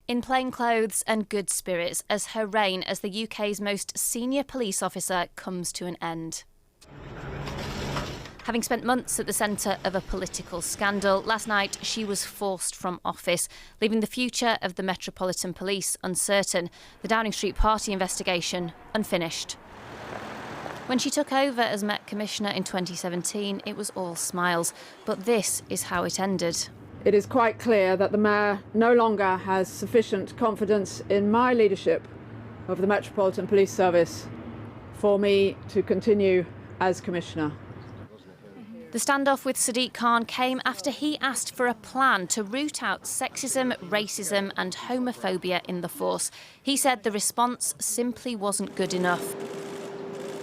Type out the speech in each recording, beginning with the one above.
In plain clothes and good spirits as her reign as the UK's most senior police officer comes to an end. Having spent months at the centre of a political scandal, last night she was forced from office, leaving the future of the Metropolitan Police uncertain, the Downing Street Party investigation unfinished. When she took over as Met Commissioner in 2017, it was all smiles, but this is how it ended. It is quite clear that the Mayor no longer has sufficient confidence in my leadership of the Metropolitan Police Service for me to continue as Commissioner. The standoff with Sadiq Khan came after he asked for a plan to root out sexism, racism and homophobia in the force. He said the response simply wasn't good enough.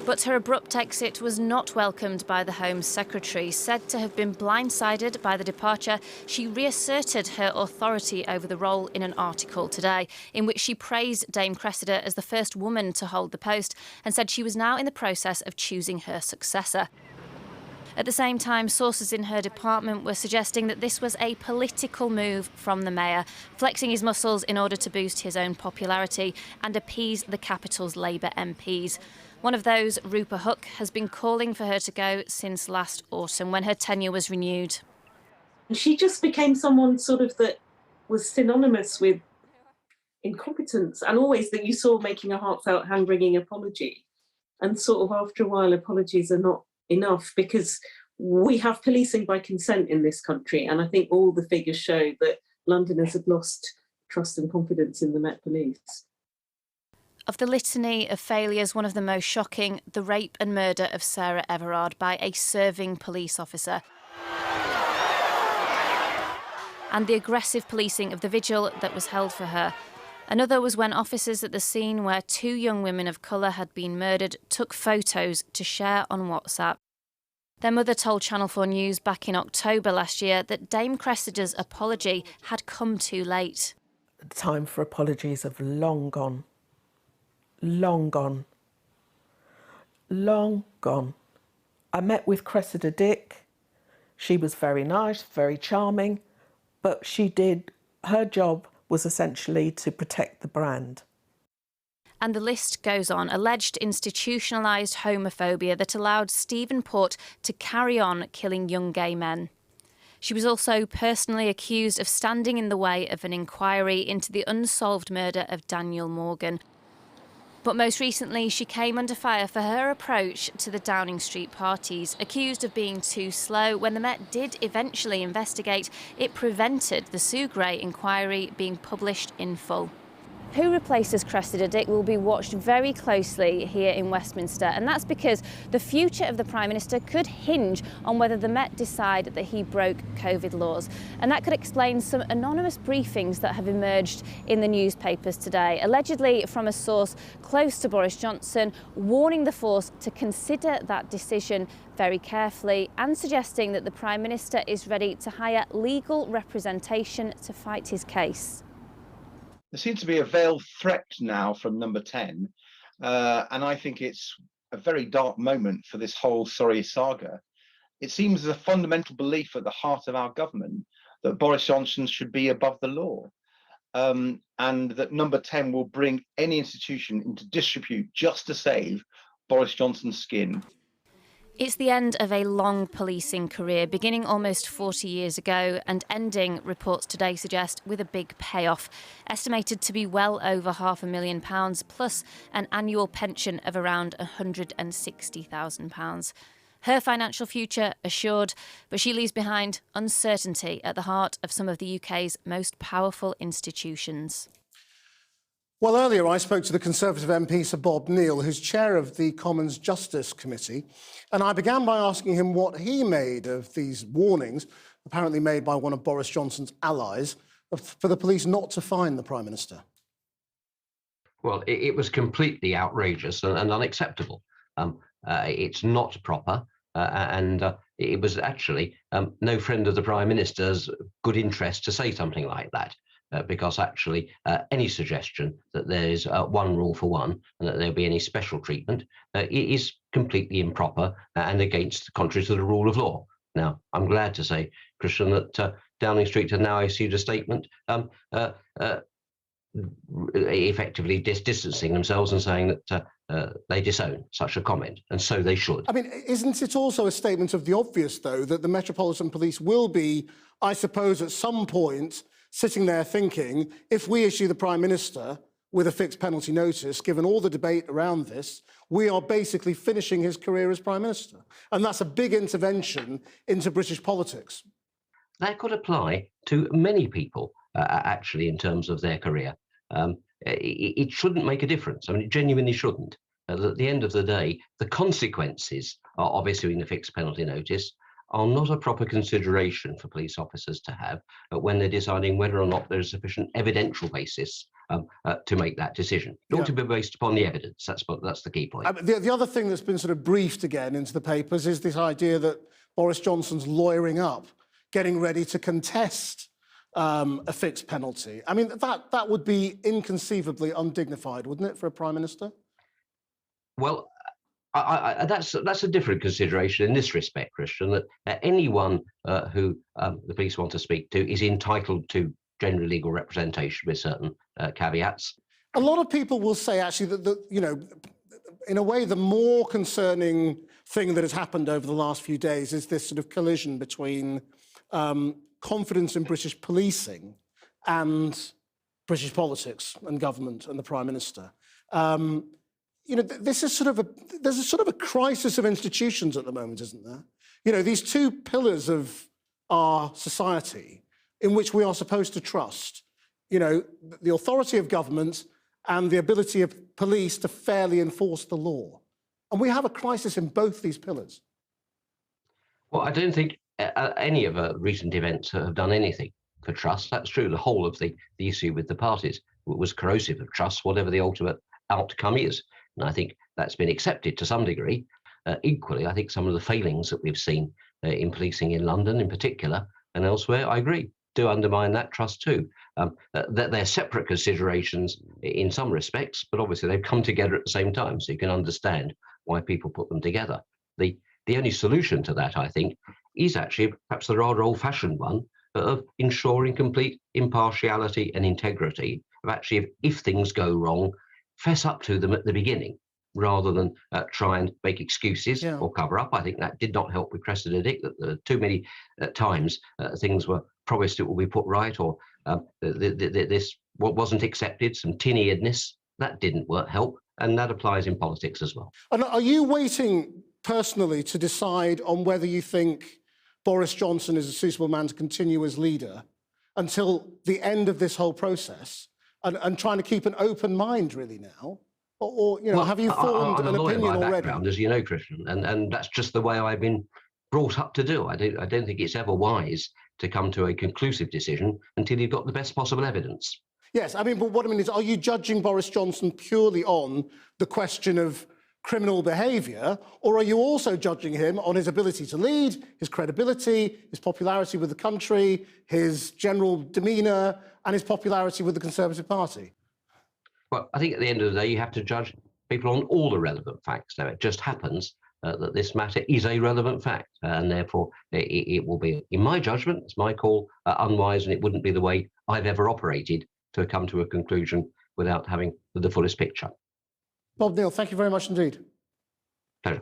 But her abrupt exit was not welcomed by the Home Secretary. Said to have been blindsided by the departure, she reasserted her authority over the role in an article today, in which she praised Dame Cressida as the first woman to hold the post and said she was now in the process of choosing her successor. At the same time, sources in her department were suggesting that this was a political move from the Mayor, flexing his muscles in order to boost his own popularity and appease the capital's Labour MPs. One of those, Rupa Hook, has been calling for her to go since last autumn when her tenure was renewed. She just became someone sort of that was synonymous with incompetence, and always that you saw making a heartfelt, hand-wringing apology. And sort of after a while, apologies are not enough because we have policing by consent in this country. And I think all the figures show that Londoners have lost trust and confidence in the Met Police. Of the litany of failures, one of the most shocking, the rape and murder of Sarah Everard by a serving police officer. And the aggressive policing of the vigil that was held for her. Another was when officers at the scene where two young women of colour had been murdered took photos to share on WhatsApp. Their mother told Channel 4 News back in October last year that Dame Cressida's apology had come too late. The time for apologies have long gone. Long gone. Long gone. I met with Cressida Dick. She was very nice, very charming, but her job was essentially to protect the brand. And the list goes on. Alleged institutionalised homophobia that allowed Stephen Port to carry on killing young gay men. She was also personally accused of standing in the way of an inquiry into the unsolved murder of Daniel Morgan. But most recently, she came under fire for her approach to the Downing Street parties. Accused of being too slow, when the Met did eventually investigate, it prevented the Sue Gray inquiry being published in full. Who replaces Cressida Dick will be watched very closely here in Westminster, and that's because the future of the Prime Minister could hinge on whether the Met decide that he broke COVID laws. And that could explain some anonymous briefings that have emerged in the newspapers today, allegedly from a source close to Boris Johnson, warning the force to consider that decision very carefully and suggesting that the Prime Minister is ready to hire legal representation to fight his case. There seems to be a veiled threat now from number 10, and I think it's a very dark moment for this whole sorry saga. It seems there's a fundamental belief at the heart of our government that Boris Johnson should be above the law, and that number 10 will bring any institution into disrepute just to save Boris Johnson's skin. It's the end of a long policing career, beginning almost 40 years ago and ending, reports today suggest, with a big payoff, estimated to be well over £500,000 plus an annual pension of around £160,000. Her financial future assured, but she leaves behind uncertainty at the heart of some of the UK's most powerful institutions. Well, earlier I spoke to the Conservative MP, Sir Bob Neill, who's chair of the Commons Justice Committee, and I began by asking him what he made of these warnings, apparently made by one of Boris Johnson's allies, for the police not to fine the Prime Minister. Well, it was completely outrageous and unacceptable. It's not proper, and it was actually no friend of the Prime Minister's good interest to say something like that. Because actually any suggestion that there is one rule for one and that there'll be any special treatment is completely improper and contrary to the rule of law. Now, I'm glad to say, Christian, that Downing Street have now issued a statement effectively distancing themselves and saying that they disown such a comment, and so they should. I mean, isn't it also a statement of the obvious, though, that the Metropolitan Police will be, I suppose, at some point sitting there thinking, if we issue the Prime Minister with a fixed penalty notice, given all the debate around this, we are basically finishing his career as Prime Minister. And that's a big intervention into British politics. That could apply to many people, actually, in terms of their career. It shouldn't make a difference. I mean, it genuinely shouldn't. At the end of the day, the consequences of issuing a fixed penalty notice are not a proper consideration for police officers to have when they're deciding whether or not there's sufficient evidential basis to make that decision. It ought to be based upon the evidence. That's the key point. The other thing that's been sort of briefed again into the papers is this idea that Boris Johnson's lawyering up, getting ready to contest a fixed penalty. I mean, that would be inconceivably undignified, wouldn't it, for a Prime Minister? Well, that's a different consideration in this respect, Christian, that anyone who the police want to speak to is entitled to general legal representation with certain caveats. A lot of people will say, actually, that you know, in a way, the more concerning thing that has happened over the last few days is this sort of collision between confidence in British policing and British politics and government and the Prime Minister. You know, this is there's a sort of a crisis of institutions at the moment, isn't there? You know, these two pillars of our society in which we are supposed to trust, you know, the authority of government and the ability of police to fairly enforce the law. And we have a crisis in both these pillars. Well, I don't think any of recent events have done anything for trust. That's true. The whole of the issue with the parties was corrosive of trust, whatever the ultimate outcome is. And I think that's been accepted to some degree. Equally, I think some of the failings that we've seen in policing in London in particular and elsewhere, I agree, do undermine that trust too. That they're separate considerations in some respects, but obviously they've come together at the same time, so you can understand why people put them together. The only solution to that, I think, is actually perhaps the rather old-fashioned one of ensuring complete impartiality and integrity, of actually, if things go wrong, fess up to them at the beginning, rather than try and make excuses or cover up. I think that did not help with Cressida Dick, that too many times things were promised it will be put right, or this what wasn't accepted, some tin-earedness, that didn't help, and that applies in politics as well. And are you waiting personally to decide on whether you think Boris Johnson is a suitable man to continue as leader until the end of this whole process, and trying to keep an open mind really now? Or you know, well, have you formed an opinion already? As you know, Christian, and that's just the way I've been brought up to do. I don't think it's ever wise to come to a conclusive decision until you've got the best possible evidence. Yes, I mean, but what I mean is, are you judging Boris Johnson purely on the question of criminal behaviour, or are you also judging him on his ability to lead, his credibility, his popularity with the country, his general demeanour, and his popularity with the Conservative Party? Well, I think at the end of the day, you have to judge people on all the relevant facts. Now, it just happens that this matter is a relevant fact, and therefore it will be, in my judgment, it's my call, unwise, and it wouldn't be the way I've ever operated to come to a conclusion without having the fullest picture. Bob Neill, thank you very much indeed. Pleasure.